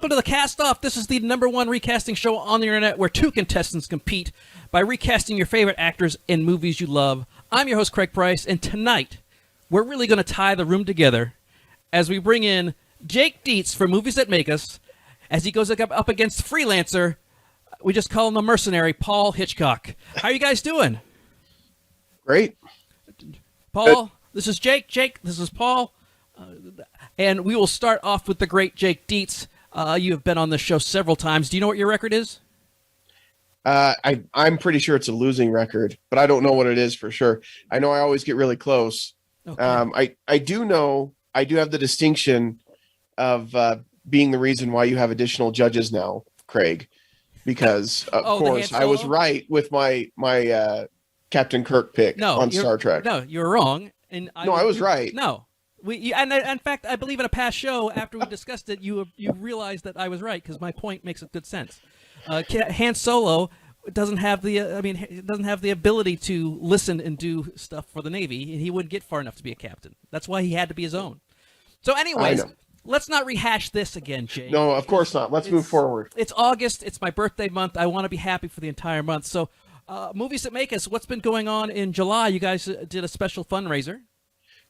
welcome to the Cast Off. This is the #1 recasting show on the internet where two contestants compete by recasting your favorite actors in movies you love. I'm your host, Craig Price, and tonight we're really going to tie the room together as we bring in Jake Dietz for Movies That Make Us as he goes up against freelancer, we just call him the mercenary, Paul Hitchcock. How are you guys doing? Great. Paul, good. This is Jake. Jake, this is Paul. And we will start off with the great Jake Dietz. You have been on this show several times. Do you know what your record is? I'm pretty sure it's a losing record, but I don't know what it is for sure. I know I always get really close. Okay. I do know I do have the distinction of being the reason why you have additional judges now, Craig, because of course I was right with my Captain Kirk pick on Star Trek. No, you were wrong. And I was right. No. And in fact, I believe in a past show, after we discussed it, you realized that I was right because my point makes good sense. Han Solo doesn't have the ability to listen and do stuff for the Navy. He wouldn't get far enough to be a captain. That's why he had to be his own. So, anyways, let's not rehash this again, Jake. No, of course not. Let's move forward. It's August. It's my birthday month. I want to be happy for the entire month. So, Movies That Make Us. What's been going on in July? You guys did a special fundraiser.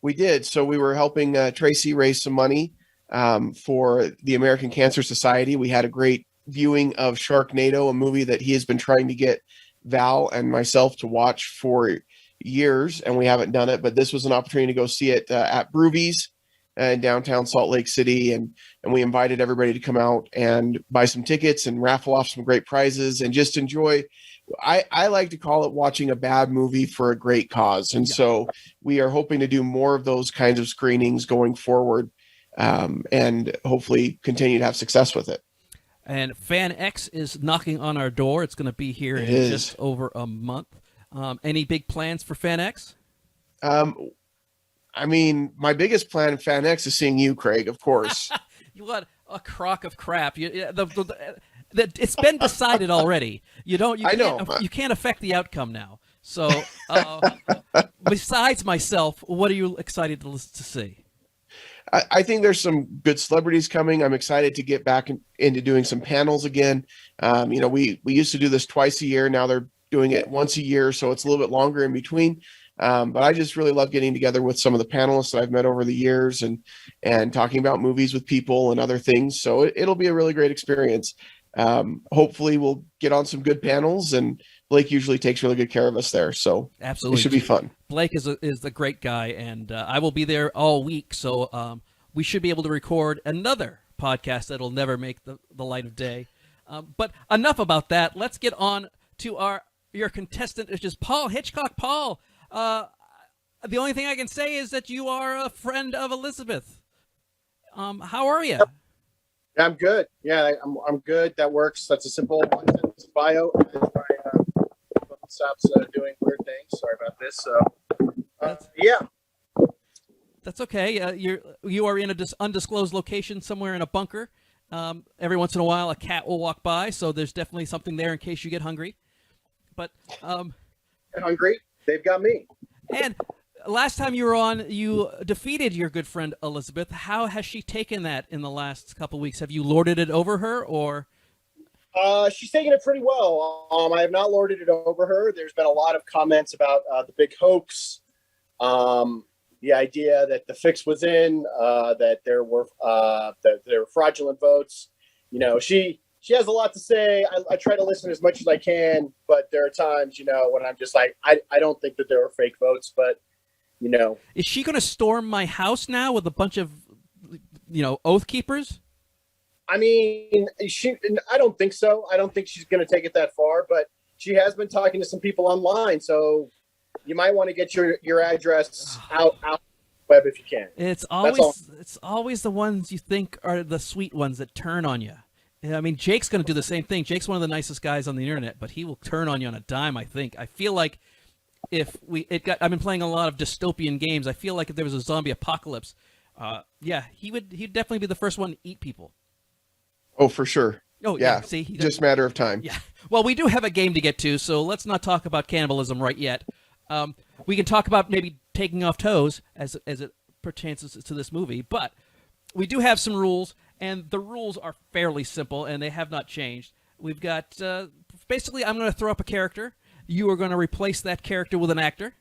We did. So we were helping Tracy raise some money for the American Cancer Society. We had a great viewing of Sharknado, a movie that he has been trying to get Val and myself to watch for years, and we haven't done it. But this was an opportunity to go see it at Broovies in downtown Salt Lake City, and we invited everybody to come out and buy some tickets and raffle off some great prizes and just enjoy. I like to call it watching a bad movie for a great cause. And so we are hoping to do more of those kinds of screenings going forward and hopefully continue to have success with it. And Fan X is knocking on our door. It's going to be here in just over a month. Any big plans for Fan X? I mean, my biggest plan in Fan X is seeing you, Craig, of course. You what a crock of crap. It's been decided already. You can't affect the outcome now. So, besides myself, what are you excited to see? I think there's some good celebrities coming. I'm excited to get back into doing some panels again. We used to do this twice a year. Now they're doing it once a year, so it's a little bit longer in between. But I just really love getting together with some of the panelists that I've met over the years and talking about movies with people and other things. So it'll be a really great experience. Hopefully we'll get on some good panels, and Blake usually takes really good care of us there. So absolutely, it should be fun. Blake is a great guy, and I will be there all week. So we should be able to record another podcast that'll never make the light of day. But enough about that. Let's get on to your contestant, which is Paul Hitchcock. Paul, the only thing I can say is that you are a friend of Elizabeth. How are you? Yeah, I'm good. Yeah, I'm good. That works. That's a simple one-sentence bio. My phone stops doing weird things. Sorry about this. So, yeah. That's okay. You are in an undisclosed location somewhere in a bunker. Every once in a while, a cat will walk by, so there's definitely something there in case you get hungry. But hungry? They've got me. And last time you were on, you defeated your good friend Elizabeth. How has she taken that in the last couple of weeks? Have you lorded it over her, or? She's taken it pretty well. I have not lorded it over her. There's been a lot of comments about the big hoax, the idea that the fix was in, that there were fraudulent votes. She has a lot to say. I try to listen as much as I can, but there are times, when I'm just like, I don't think that there were fake votes, but. Is she going to storm my house now with a bunch of, oath keepers? I mean, I don't think so. I don't think she's going to take it that far, but she has been talking to some people online, so you might want to get your address out web if you can. It's always the ones you think are the sweet ones that turn on you. I mean, Jake's going to do the same thing. Jake's one of the nicest guys on the internet, but he will turn on you on a dime, I think. I feel like I've been playing a lot of dystopian games. I feel like if there was a zombie apocalypse, he'd definitely be the first one to eat people. Oh, for sure. Oh, yeah. See, just a matter of time. Yeah. Well, we do have a game to get to, so let's not talk about cannibalism right yet. We can talk about maybe taking off toes as it pertains to this movie, but we do have some rules, And the rules are fairly simple, and they have not changed. We've got, basically, I'm going to throw up a character. You are going to replace that character with an actor.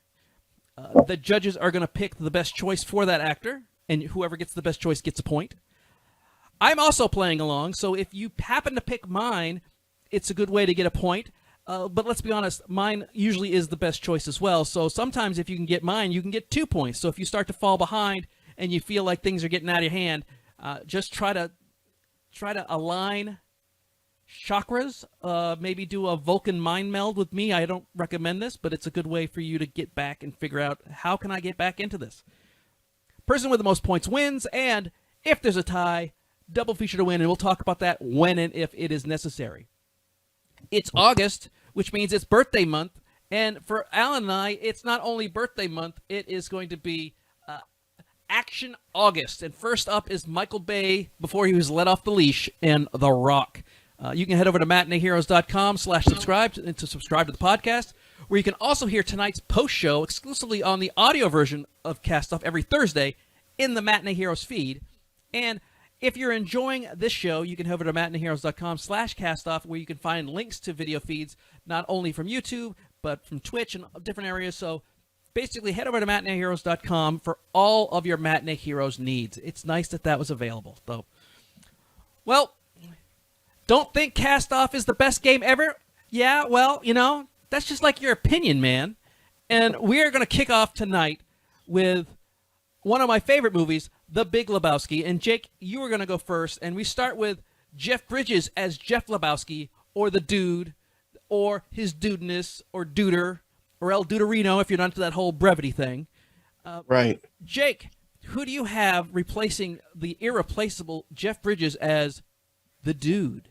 The judges are going to pick the best choice for that actor, and whoever gets the best choice gets a point. I'm also playing along, so if you happen to pick mine, it's a good way to get a point. But let's be honest, mine usually is the best choice as well. So sometimes if you can get mine, you can get 2 points. So if you start to fall behind and you feel like things are getting out of your hand, just try to align chakras. Maybe do a Vulcan mind meld with me. I don't recommend this, but it's a good way for you to get back and figure out, how can I get back into this? Person with the most points wins, and if there's a tie, double feature to win, and we'll talk about that when and if it is necessary. It's August, which means it's birthday month, and for Alan and I, it's not only birthday month, it is going to be Action August. And first up is Michael Bay before he was let off the leash in The Rock. You can head over to matineeheroes.com/subscribe to subscribe to the podcast, where you can also hear tonight's post show exclusively on the audio version of Cast Off every Thursday in the Matinee Heroes feed. And if you're enjoying this show, you can head over to matineeheroes.com/castoff, where you can find links to video feeds, not only from YouTube, but from Twitch and different areas. So basically, head over to matineeheroes.com for all of your Matinee Heroes needs. It's nice that that was available, though. Well, don't think Cast Off is the best game ever? Yeah, well, that's just like your opinion, man. And we're going to kick off tonight with one of my favorite movies, The Big Lebowski. And Jake, you were going to go first, and we start with Jeff Bridges as Jeff Lebowski, or the Dude, or his dudeness, or Duder, or El Duderino if you're not into that whole brevity thing. Right. Jake, who do you have replacing the irreplaceable Jeff Bridges as the Dude?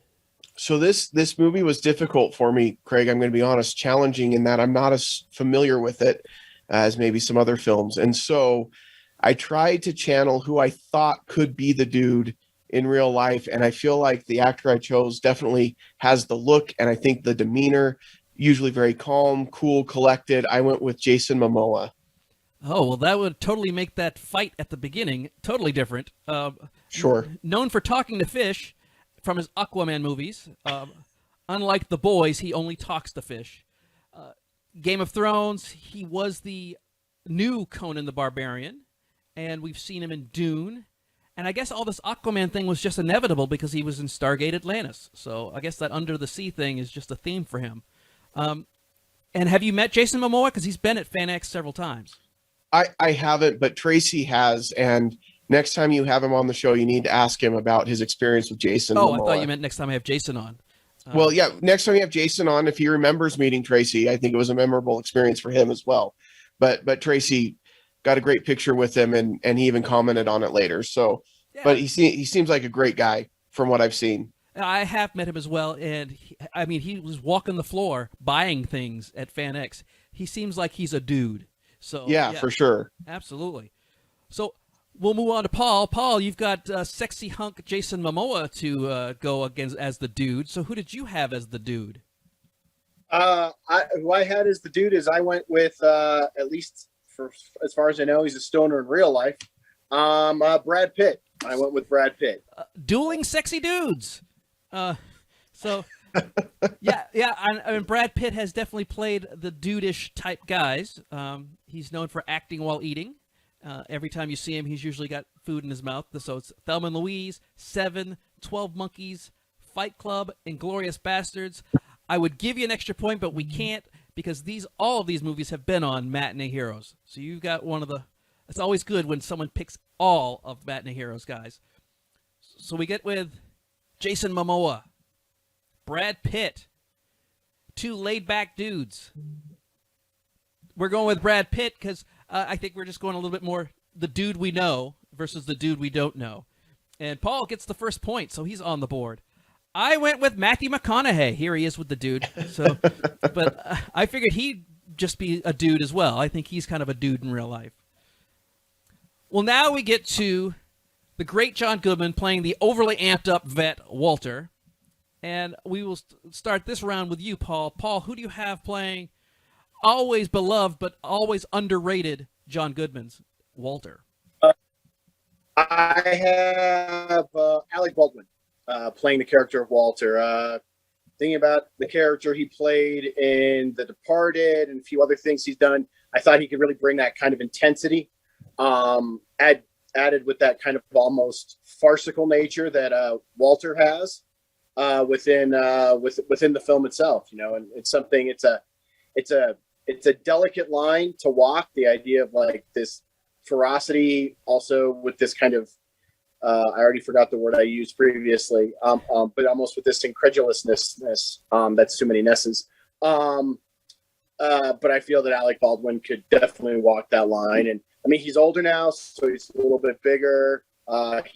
So this movie was difficult for me, Craig. I'm going to be honest, challenging in that I'm not as familiar with it as maybe some other films. And so I tried to channel who I thought could be the Dude in real life. And I feel like the actor I chose definitely has the look, and I think the demeanor, usually very calm, cool, collected. I went with Jason Momoa. Oh, well, that would totally make that fight at the beginning totally different. Sure. Known for talking to fish from his Aquaman movies. Unlike The Boys, he only talks to fish. Game of Thrones, he was the new Conan the Barbarian, and we've seen him in Dune. And I guess all this Aquaman thing was just inevitable because he was in Stargate Atlantis. So I guess that under the sea thing is just a theme for him. And have you met Jason Momoa? Because he's been at FanX several times. I haven't, but Tracy has. And next time you have him on the show, you need to ask him about his experience with Jason Momoa. I thought you meant next time I have Jason on. Well, yeah, next time you have Jason on, if he remembers meeting Tracy, I think it was a memorable experience for him as well. But Tracy got a great picture with him, and he even commented on it later. So, yeah. But he seems like a great guy from what I've seen. I have met him as well, and he was walking the floor buying things at FanX. He seems like he's a dude. So yeah, for sure. Absolutely. So we'll move on to Paul. Paul, you've got sexy hunk Jason Momoa to go against as the Dude. So who did you have as the Dude? Who I had as the Dude is I went with, at least for as far as I know, he's a stoner in real life. Brad Pitt. I went with Brad Pitt. Dueling sexy dudes. So yeah. I mean, Brad Pitt has definitely played the dude-ish type guys. He's known for acting while eating. Every time you see him, he's usually got food in his mouth. So it's Thelma and Louise, Seven, 12 Monkeys, Fight Club, Inglourious Bastards. I would give you an extra point, but we can't because all of these movies have been on Matinee Heroes. So you've got one of the. It's always good when someone picks all of Matinee Heroes, guys. So we get with Jason Momoa, Brad Pitt, two laid-back dudes. We're going with Brad Pitt because I think we're just going a little bit more the dude we know versus the dude we don't know. And Paul gets the first point, so he's on the board. I went with Matthew McConaughey. Here he is with the dude. So, but I figured he'd just be a dude as well. I think he's kind of a dude in real life. Well, now we get to the great John Goodman playing the overly amped up vet Walter. And we will start this round with you, Paul. Paul, who do you have playing always beloved but always underrated John Goodman's Walter? I have Alec Baldwin playing the character of Walter. Thinking about the character he played in The Departed and a few other things he's done, I thought he could really bring that kind of intensity, added with that kind of almost farcical nature that Walter has within the film itself. You know, and it's something. It's a delicate line to walk. The idea of like this ferocity, also with this kind of I already forgot the word I used previously, but almost with this incredulousness, that's too many nesses. But I feel that Alec Baldwin could definitely walk that line. And I mean, he's older now, so he's a little bit bigger.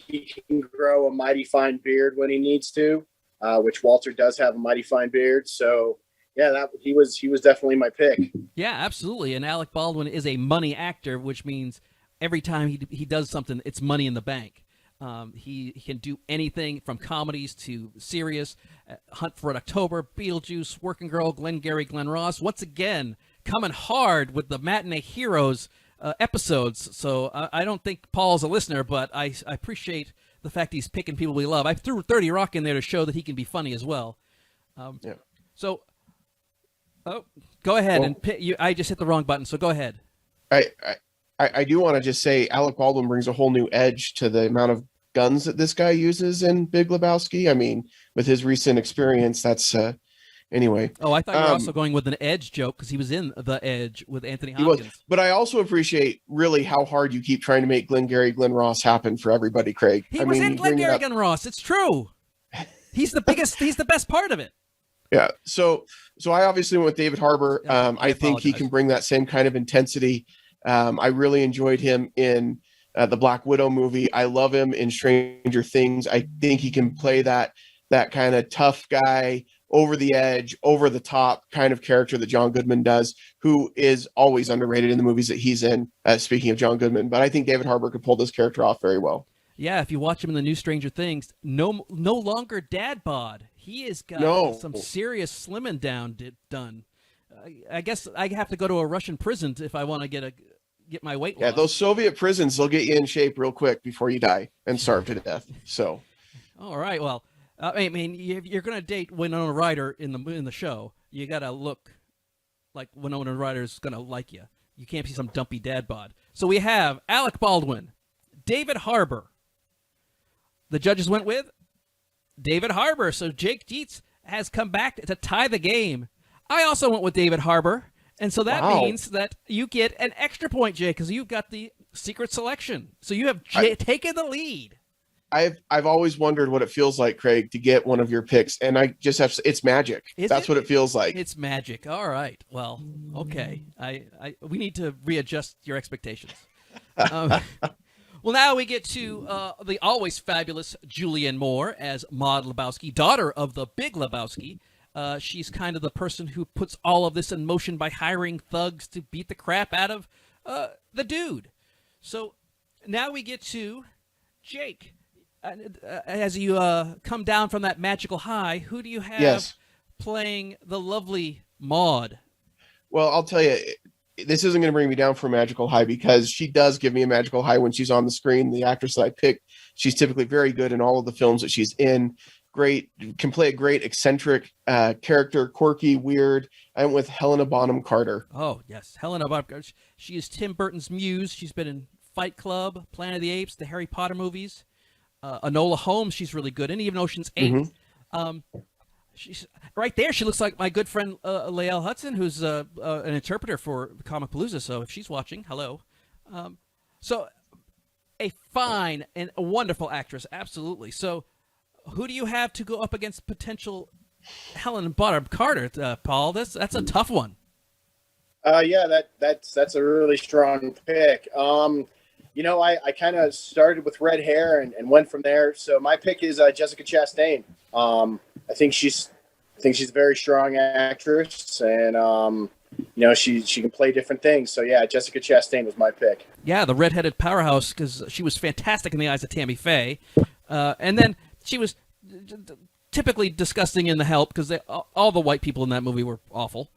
He can grow a mighty fine beard when he needs to, which Walter does have a mighty fine beard. So yeah, he was definitely my pick. Yeah, absolutely. And Alec Baldwin is a money actor, which means every time he does something, it's money in the bank. He can do anything from comedies to serious. Hunt for Red October, Beetlejuice, Working Girl, Glengarry Glen Ross. Once again, coming hard with the Matinee Heroes episodes. So I don't think Paul's a listener, but I appreciate the fact he's picking people we love. I threw 30 Rock in there to show that he can be funny as well. Yeah. So, go ahead and pick. I just hit the wrong button, so go ahead. I do want to just say Alec Baldwin brings a whole new edge to the amount of guns that this guy uses in Big Lebowski. I mean, with his recent experience, that's anyway. Oh, I thought you were also going with an Edge joke because he was in The Edge with Anthony Hopkins. But I also appreciate really how hard you keep trying to make Glengarry Glen Ross happen for everybody, Craig. He was in Glengarry Glen Ross. It's true. He's the biggest. He's the best part of it. Yeah. So I obviously went with David Harbour. I think he can bring that same kind of intensity. I really enjoyed him in the Black Widow movie. I love him in Stranger Things. I think he can play that kind of tough guy, over the edge, over the top kind of character that John Goodman does, who is always underrated in the movies that he's in, speaking of John Goodman. But I think David Harbour could pull this character off very well. Yeah, if you watch him in the new Stranger Things, no longer dad bod. He has got some serious slimming down done. I guess I have to go to a Russian prison if I want to get my weight lost. Yeah, those Soviet prisons, they'll get you in shape real quick before you die and starve to death. So, all right. Well, I mean, you're going to date Winona Ryder in the show. You got to look like Winona Ryder's going to like you. You can't be some dumpy dad bod. So we have Alec Baldwin, David Harbour. The judges went with David Harbour. So Jake Dietz has come back to tie the game. I also went with David Harbour, and so that means that you get an extra point, Jay, because you've got the secret selection. So you have taken the lead. I've always wondered what it feels like, Craig, to get one of your picks, and I just have to, it's magic. That's what it feels like. It's magic. All right. Well, okay. We need to readjust your expectations. Well, now we get to the always fabulous Julianne Moore as Maude Lebowski, daughter of the Big Lebowski. She's kind of the person who puts all of this in motion by hiring thugs to beat the crap out of the dude. So now we get to Jake. As you come down from that magical high, who do you have playing the lovely Maude? Well, I'll tell you, this isn't going to bring me down for a magical high because she does give me a magical high when she's on the screen. The actress that I picked, she's typically very good in all of the films that she's in. Great, can play a great eccentric character, quirky, weird. I went with Helena Bonham Carter. Oh, yes. Helena Bonham Carter. She is Tim Burton's muse. She's been in Fight Club, Planet of the Apes, the Harry Potter movies. Enola Holmes, she's really good in, even Ocean's 8. She's right there. She looks like my good friend Lael Hudson, who's an interpreter for Comic Palooza. So if she's watching, hello. So a fine and a wonderful actress, absolutely. So who do you have to go up against potential Helen Bonham Carter, Paul? That's a tough one. Yeah, that's a really strong pick. I kind of started with red hair and went from there. So my pick is Jessica Chastain. I think she's a very strong actress, and she can play different things. So yeah, Jessica Chastain was my pick. Yeah, the redheaded powerhouse, because she was fantastic in the eyes of Tammy Faye, and then she was typically disgusting in The Help because all the white people in that movie were awful.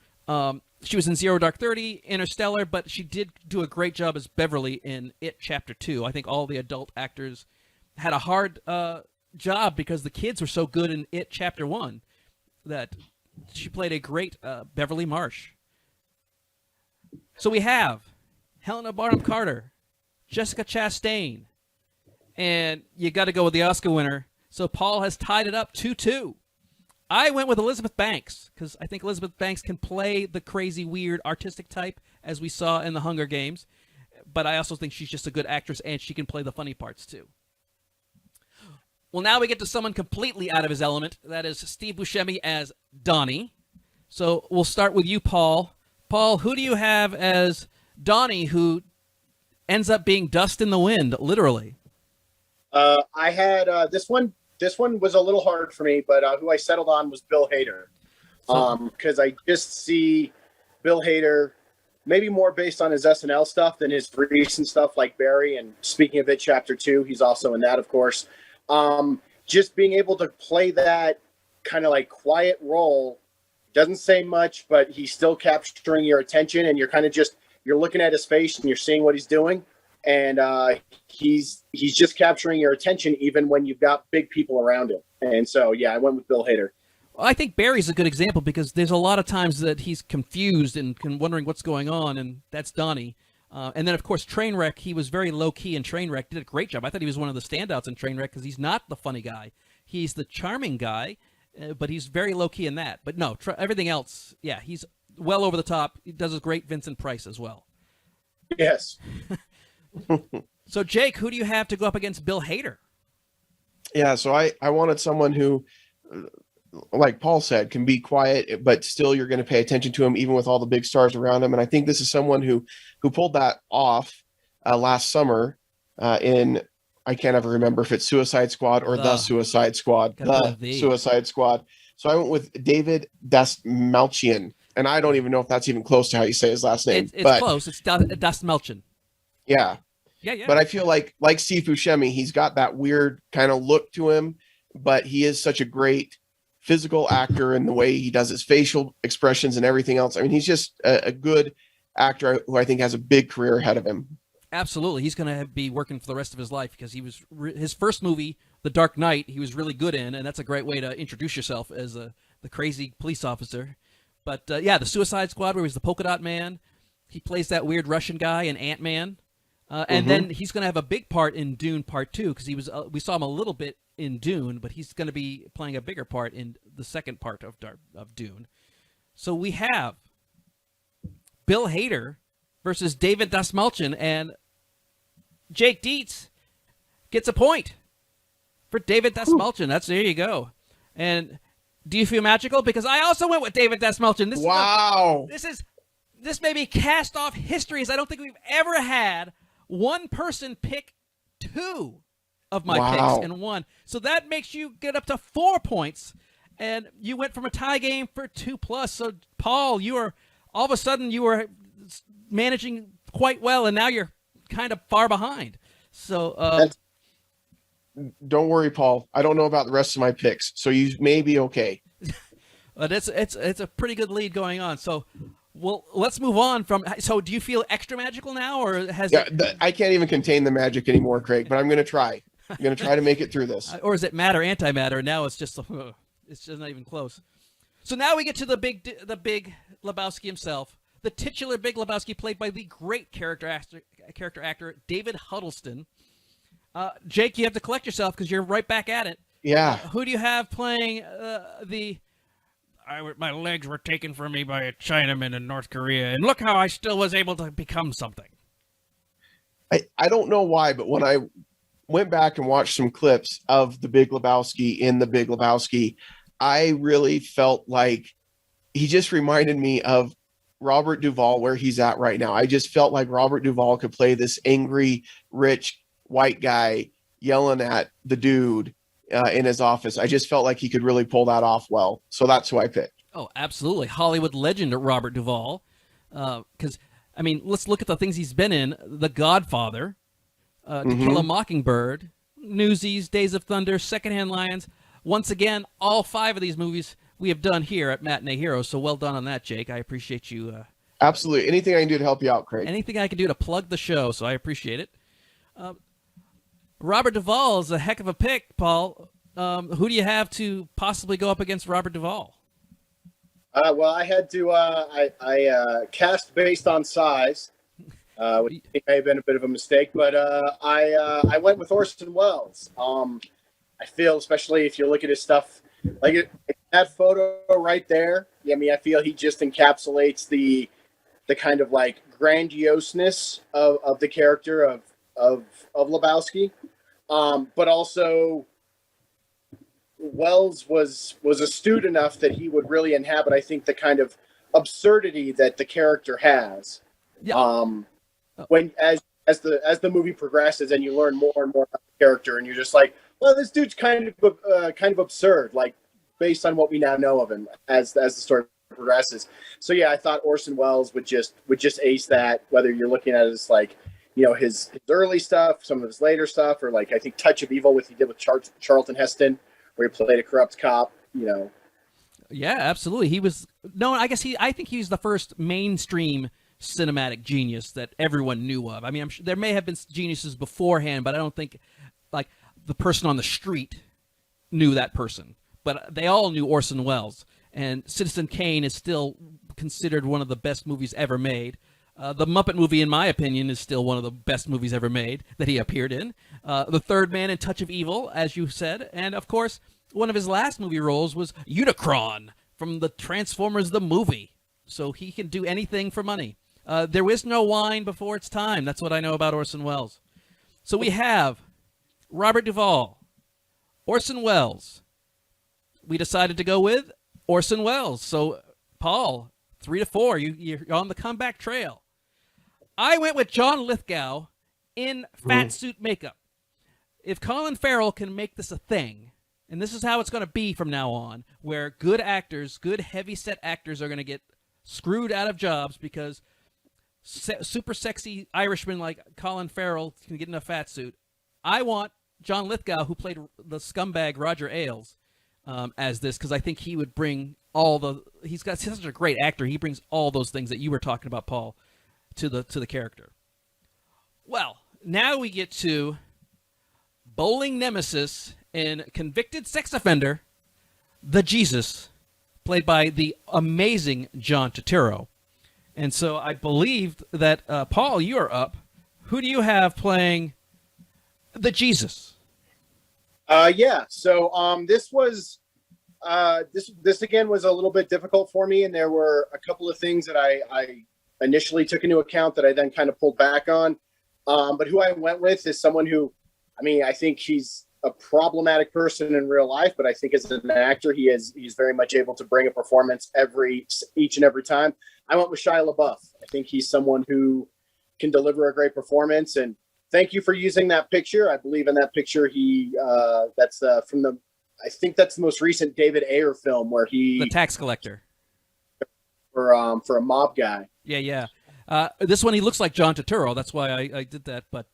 She was in Zero Dark 30, Interstellar, but she did do a great job as Beverly in It Chapter 2. I think all the adult actors had a hard job because the kids were so good in It Chapter 1 that she played a great Beverly Marsh. So we have Helena Bonham Carter, Jessica Chastain, and you got to go with the Oscar winner. So Paul has tied it up 2-2. I went with Elizabeth Banks because I think Elizabeth Banks can play the crazy, weird, artistic type as we saw in The Hunger Games. But I also think she's just a good actress and she can play the funny parts too. Well, now we get to someone completely out of his element. That is Steve Buscemi as Donnie. So we'll start with you, Paul. Paul, who do you have as Donnie, who ends up being dust in the wind, literally? I had this one. This one was a little hard for me, but who I settled on was Bill Hader. Because I just see Bill Hader maybe more based on his SNL stuff than his recent stuff like Barry. And speaking of it, Chapter 2, he's also in that, of course. Just being able to play that kind of like quiet role, doesn't say much, but he's still capturing your attention, and you're kind of just, you're looking at his face and you're seeing what he's doing. And he's just capturing your attention even when you've got big people around him. And so, yeah, I went with Bill Hader. Well, I think Barry's a good example because there's a lot of times that he's confused and wondering what's going on, and that's Donnie. And then, of course, Trainwreck, he was very low-key in Trainwreck, did a great job. I thought he was one of the standouts in Trainwreck because he's not the funny guy. He's the charming guy, but he's very low-key in that. But no, everything else, yeah, he's well over the top. He does a great Vincent Price as well. Yes. So, Jake, who do you have to go up against Bill Hader? Yeah, so I wanted someone who, like Paul said, can be quiet, but still you're going to pay attention to him, even with all the big stars around him. And I think this is someone who pulled that off last summer in, I can't ever remember if it's Suicide Squad or The Suicide Squad. The Suicide Squad. So I went with David Dastmalchian, and I don't even know if that's even close to how you say his last name. It's close. It's Dastmalchian. Yeah. Yeah. But I feel like Steve Buscemi, he's got that weird kind of look to him, but he is such a great physical actor in the way he does his facial expressions and everything else. I mean, he's just a good actor who I think has a big career ahead of him. Absolutely. He's going to be working for the rest of his life because he was his first movie, The Dark Knight, he was really good in, and that's a great way to introduce yourself as the crazy police officer. But, yeah, The Suicide Squad, where he's the polka dot man. He plays that weird Russian guy in Ant-Man. And then he's going to have a big part in Dune Part 2 because we saw him a little bit in Dune, but he's going to be playing a bigger part in the second part of Dune. So we have Bill Hader versus David Dastmalchian, and Jake Dietz gets a point for David Dastmalchian. There you go. And do you feel magical? Because I also went with David Dastmalchian. This may be cast off history, as I don't think we've ever had one person pick two of my picks in one. So that makes you get up to 4 points, and you went from a tie game for 2+. So, Paul, all of a sudden you were managing quite well, and now you're kind of far behind. So don't worry, Paul. I don't know about the rest of my picks, so you may be okay. But it's a pretty good lead going on. So, well, let's move on from. So, do you feel extra magical now, or has? Yeah, I can't even contain the magic anymore, Craig. But I'm going to try. I'm going to try to make it through this. Or is it matter antimatter? Now it's just not even close. So now we get to the big Lebowski himself, the titular Big Lebowski, played by the great character actor David Huddleston. Jake, you have to collect yourself because you're right back at it. Yeah. Who do you have playing my legs were taken from me by a Chinaman in North Korea, and look how I still was able to become something. I don't know why, but when I went back and watched some clips of the Big Lebowski in the Big Lebowski, I really felt like he just reminded me of Robert Duvall, where he's at right now. I just felt like Robert Duvall could play this angry, rich, white guy yelling at the dude in his office. I just felt like he could really pull that off well. So that's who I picked. Oh, absolutely. Hollywood legend Robert Duvall. Because, I mean, let's look at the things he's been in. The Godfather, To Kill a Mockingbird, Newsies, Days of Thunder, Secondhand Lions. Once again, all 5 of these movies we have done here at Matinee Heroes. So well done on that, Jake. I appreciate you. Absolutely. Anything I can do to help you out, Craig. Anything I can do to plug the show. So I appreciate it. Robert Duvall is a heck of a pick, Paul. Who do you have to possibly go up against Robert Duvall? Well, I had to I cast based on size, which may have been a bit of a mistake, but I went with Orson Welles. I feel, especially if you look at his stuff, like that photo right there. I mean, I feel he just encapsulates the kind of like grandiosity of the character of Lebowski, but also Wells was astute enough that he would really inhabit, I think, the kind of absurdity that the character has. Yeah. When as the movie progresses and you learn more and more about the character, and you're just like, well, this dude's kind of absurd, like based on what we now know of him as the story progresses. So yeah, I thought Orson Welles would just ace that, whether you're looking at it as like, his early stuff, some of his later stuff, or like I think Touch of Evil, what he did with Charlton Heston, where he played a corrupt cop. Yeah, absolutely. He was I think he was the first mainstream cinematic genius that everyone knew of. I mean, I'm sure there may have been geniuses beforehand, but I don't think like the person on the street knew that person. But they all knew Orson Welles. And Citizen Kane is still considered one of the best movies ever made. The Muppet movie, in my opinion, is still one of the best movies ever made that he appeared in. The Third Man in Touch of Evil, as you said. And, of course, one of his last movie roles was Unicron from the Transformers the movie. So he can do anything for money. There is no wine before it's time. That's what I know about Orson Welles. So we have Robert Duvall, Orson Welles. We decided to go with Orson Welles. So, Paul, 3-4. You're on the comeback trail. I went with John Lithgow in fat suit makeup. If Colin Farrell can make this a thing, and this is how it's going to be from now on, where good actors, good heavy-set actors are going to get screwed out of jobs because super sexy Irishman like Colin Farrell can get in a fat suit. I want John Lithgow, who played the scumbag Roger Ailes, as this, because I think he would bring he's such a great actor. He brings all those things that you were talking about, Paul, to the character. Well, now we get to bowling nemesis and convicted sex offender, the Jesus, played by the amazing John Turturro. And so I believe that, Paul, you are up. Who do you have playing the Jesus? Yeah. So this was this again was a little bit difficult for me, and there were a couple of things that I initially took into account that I then kind of pulled back on. But who I went with is someone who, I mean, I think he's a problematic person in real life, but I think as an actor, he's very much able to bring a performance each and every time. I went with Shia LaBeouf. I think he's someone who can deliver a great performance. And thank you for using that picture. I believe in that picture. That's from I think that's the most recent David Ayer film where the tax collector for a mob guy. Yeah. This one he looks like John Turturro. That's why I did that. But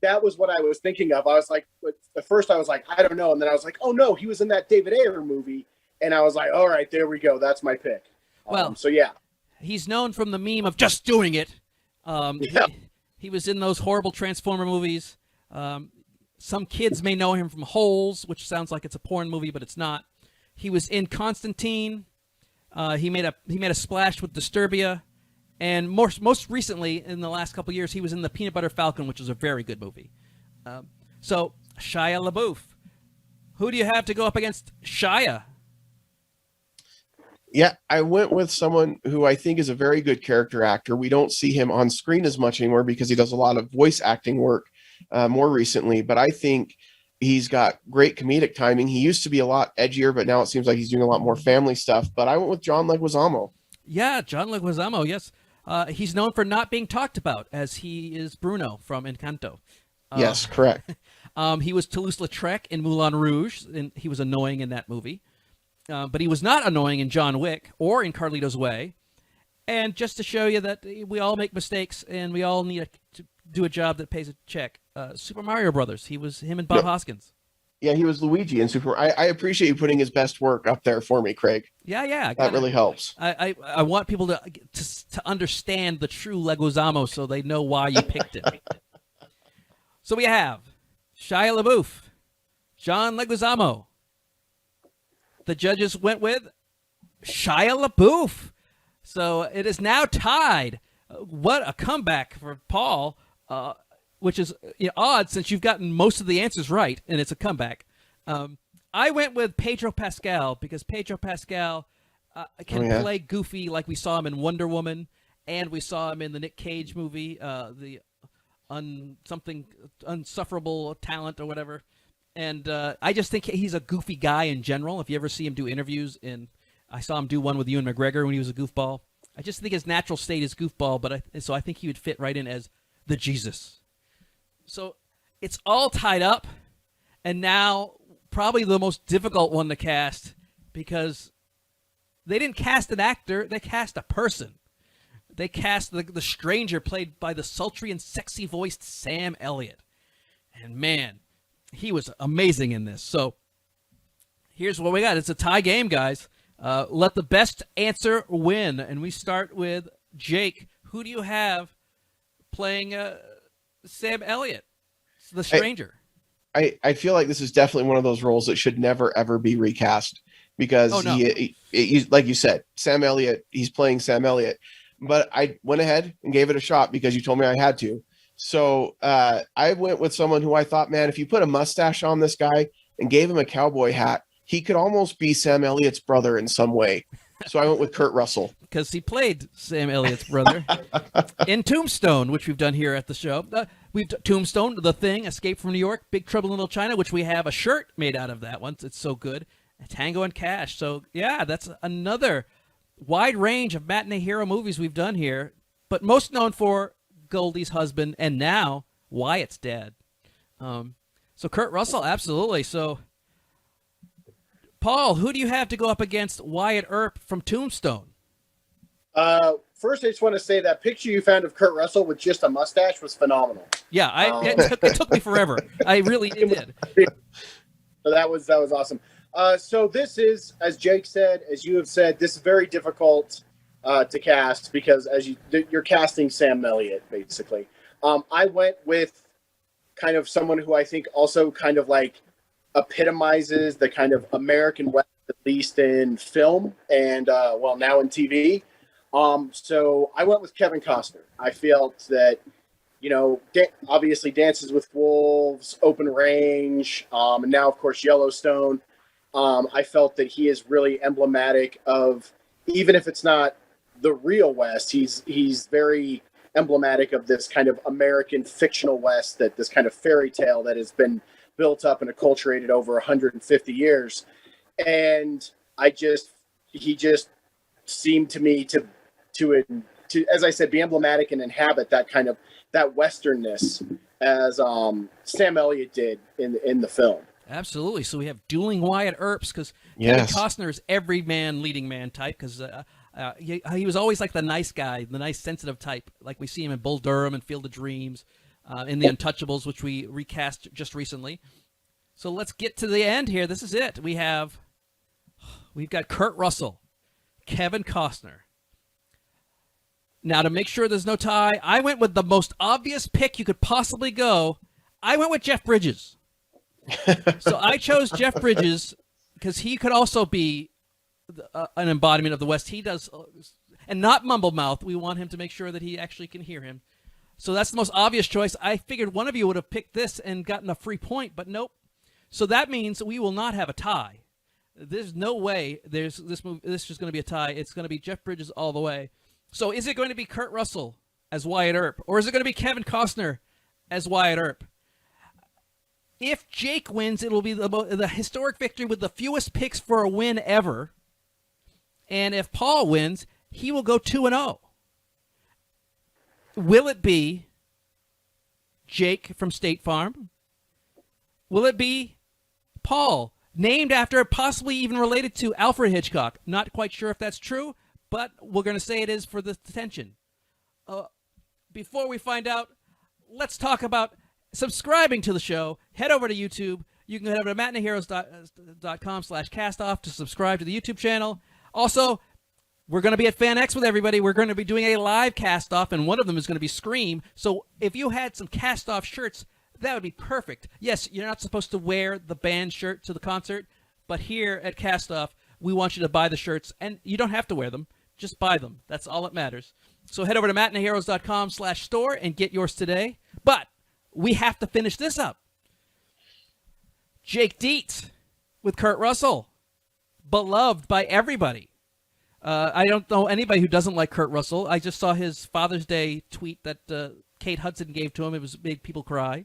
that was what I was thinking of. I was like, at first I was like, I don't know, and then I was like, oh no, he was in that David Ayer movie, and I was like, all right, there we go. That's my pick. Well, so yeah, he's known from the meme of just doing it. Yeah. He was in those horrible Transformer movies. Some kids may know him from Holes, which sounds like it's a porn movie, but it's not. He was in Constantine. He made a splash with Disturbia, and most recently, in the last couple of years, he was in The Peanut Butter Falcon, which is a very good movie. So Shia LaBeouf, who do you have to go up against Shia? Yeah, I went with someone who I think is a very good character actor. We don't see him on screen as much anymore because he does a lot of voice acting work more recently, but I think he's got great comedic timing. He used to be a lot edgier, but now it seems like he's doing a lot more family stuff. But I went with John Leguizamo. Yeah, John Leguizamo, yes. He's known for not being talked about, as he is Bruno from Encanto. Yes, correct. He was Toulouse-Lautrec in Moulin Rouge, and he was annoying in that movie. But he was not annoying in John Wick or in Carlito's Way. And just to show you that we all make mistakes and we all need to do a job that pays a check, Super Mario Brothers. He was him and Bob Hoskins. Yeah, he was Luigi in Super. I appreciate you putting his best work up there for me, Craig. Yeah. That really helps. I want people to understand the true Leguizamo so they know why you picked him. So we have Shia LaBeouf, John Leguizamo. The judges went with Shia LaBeouf. So it is now tied. What a comeback for Paul, which is odd since you've gotten most of the answers right, and it's a comeback. I went with Pedro Pascal because Pedro Pascal can play goofy like we saw him in Wonder Woman, and we saw him in the Nick Cage movie, the Unsufferable Talent or whatever. And I just think he's a goofy guy in general. If you ever see him do interviews, I saw him do one with Ewan McGregor when he was a goofball. I just think his natural state is goofball, so I think he would fit right in as the Jesus. So it's all tied up, and now probably the most difficult one to cast because they didn't cast an actor, they cast a person. They cast the stranger played by the sultry and sexy-voiced Sam Elliott. And man, he was amazing in this. So here's what we got. It's a tie game, guys. Let the best answer win. And we start with Jake. Who do you have playing Sam Elliott, the stranger? I feel like this is definitely one of those roles that should never, ever be recast because he, like you said, Sam Elliott, he's playing Sam Elliott. But I went ahead and gave it a shot because you told me I had to. So I went with someone who I thought, man, if you put a mustache on this guy and gave him a cowboy hat, he could almost be Sam Elliott's brother in some way. So I went with Kurt Russell. Because he played Sam Elliott's brother in Tombstone, which we've done here at the show. We've Tombstone, The Thing, Escape from New York, Big Trouble in Little China, which we have a shirt made out of that one. It's so good. Tango and Cash. So, yeah, that's another wide range of matinee hero movies we've done here, but most known for Goldie's husband and now Wyatt's dad. So Kurt Russell, absolutely. So, Paul, who do you have to go up against Wyatt Earp from Tombstone? First, I just want to say that picture you found of Kurt Russell with just a mustache was phenomenal. Yeah, it took me forever. I really did. So that was awesome. So this is, as Jake said, as you have said, this is very difficult to cast because you're casting Sam Elliott, basically. I went with kind of someone who I think also kind of like epitomizes the kind of American West, at least in film and, now in TV. So I went with Kevin Costner. I felt that, obviously Dances with Wolves, Open Range, and now, of course, Yellowstone. I felt that he is really emblematic of, even if it's not the real West, he's very emblematic of this kind of American fictional West, that this kind of fairy tale that has been built up and acculturated over 150 years. And he just seemed to me to, as I said, be emblematic and inhabit that kind of, that Westernness as Sam Elliott did in the film. Absolutely. So we have dueling Wyatt Earps because Kevin Costner is every man leading man type because he was always like the nice guy, the nice sensitive type, like we see him in Bull Durham and Field of Dreams, in The Untouchables, which we recast just recently. So let's get to the end here. This is it. We've got Kurt Russell, Kevin Costner. Now, to make sure there's no tie, I went with the most obvious pick you could possibly go. I went with Jeff Bridges. So I chose Jeff Bridges because he could also be an embodiment of the West. He does, and not mumble mouth. We want him to make sure that he actually can hear him. So that's the most obvious choice. I figured one of you would have picked this and gotten a free point, but nope. So that means we will not have a tie. There's no way this is going to be a tie. It's going to be Jeff Bridges all the way. So is it going to be Kurt Russell as Wyatt Earp, or is it going to be Kevin Costner as Wyatt Earp? If Jake wins, it'll be the historic victory with the fewest picks for a win ever. And if Paul wins, he will go 2-0. Will it be Jake from State Farm? Will it be Paul, named after, possibly even related to Alfred Hitchcock? Not quite sure if that's true, but we're going to say it is for the attention. Before we find out, let's talk about subscribing to the show. Head over to YouTube. You can head over to matineeheroes.com/castoff to subscribe to the YouTube channel. Also, we're going to be at FanX with everybody. We're going to be doing a live cast-off, and one of them is going to be Scream. So if you had some cast-off shirts, That would be perfect. Yes, you're not supposed to wear the band shirt to the concert, but here at Cast Off, we want you to buy the shirts, and you don't have to wear them. Just buy them. That's all that matters. So head over to matineeheroes.com/store and get yours today. But we have to finish this up. Jake Dietz with Kurt Russell. Beloved by everybody. I don't know anybody who doesn't like Kurt Russell. I just saw his Father's Day tweet that Kate Hudson gave to him. It made people cry.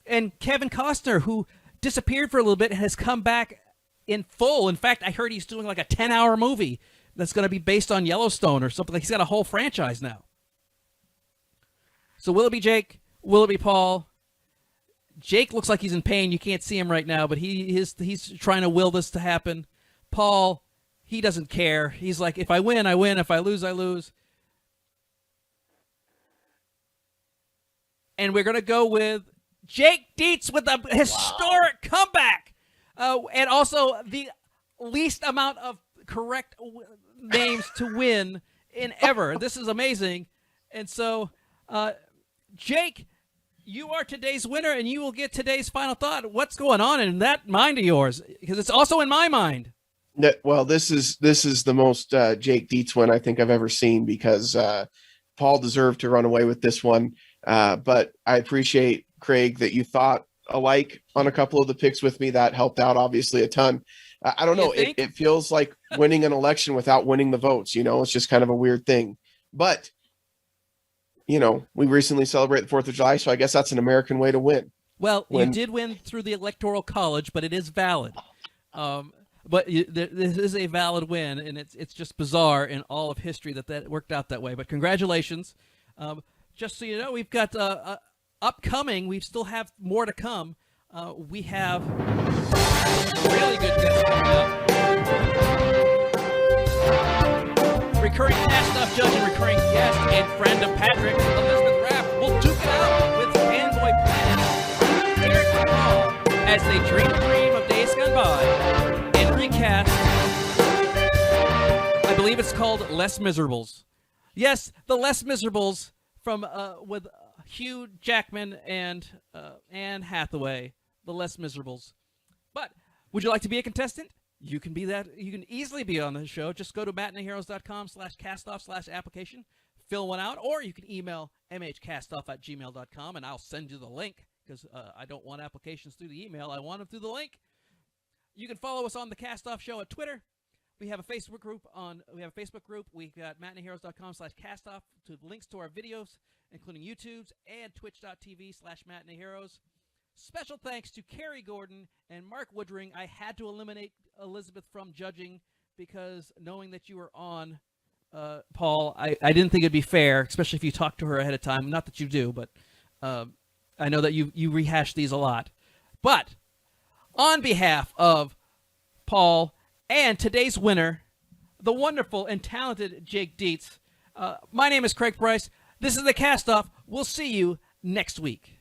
And Kevin Costner, who disappeared for a little bit, has come back in full. In fact, I heard he's doing like a 10-hour movie that's going to be based on Yellowstone or something. Like he's got a whole franchise now. So will it be Jake? Will it be Paul? Jake looks like he's in pain. You can't see him right now, but he's trying to will this to happen. Paul, he doesn't care. He's like, if I win, I win. If I lose, I lose. And we're going to go with Jake Dietz with a historic comeback. And also the least amount of correct names to win in ever. This is amazing. And so, Jake, you are today's winner, and you will get today's final thought. What's going on in that mind of yours? Because it's also in my mind. Well, this is the most Jake Dietz win I think I've ever seen, because Paul deserved to run away with this one. But I appreciate, Craig, that you thought alike on a couple of the picks with me. That helped out obviously a ton. I don't know. It feels like winning an election without winning the votes. It's just kind of a weird thing. But, we recently celebrated the 4th of July, so I guess that's an American way to win. Well, you did win through the Electoral College, but it is valid. But this is a valid win, and it's just bizarre in all of history that worked out that way. But congratulations. Just so you know, we've got upcoming, we still have more to come. We have really good guests coming up. Recurring Cast Off judge and recurring guest and friend of Patrick, Elizabeth Rapp, will duke it out with Fanboy Planet, Eric and Paul, as they dream a dream of days gone by and recast, I believe it's called Less Miserables. Yes, the Less Miserables from with Hugh Jackman and Anne Hathaway, the Less Miserables. But would you like to be a contestant? You can be that. You can easily be on the show. Just go to matineeheroes.com/castoff/application, fill one out, or you can email mhcastoff@gmail.com, and I'll send you the link, because I don't want applications through the email. I want them through the link. You can follow us on the Cast Off Show at Twitter. We have a Facebook group. We've got matineeheroes.com/castoff to links to our videos, including YouTube's and twitch.tv/matineeheroes. Special thanks to Kerry Gordon and Mark Woodring. I had to eliminate Elizabeth from judging because knowing that you were on, Paul, I didn't think it'd be fair, especially if you talked to her ahead of time. Not that you do, but I know that you rehash these a lot. But on behalf of Paul and today's winner, the wonderful and talented Jake Dietz, my name is Craig Price. This is the Cast Off. We'll see you next week.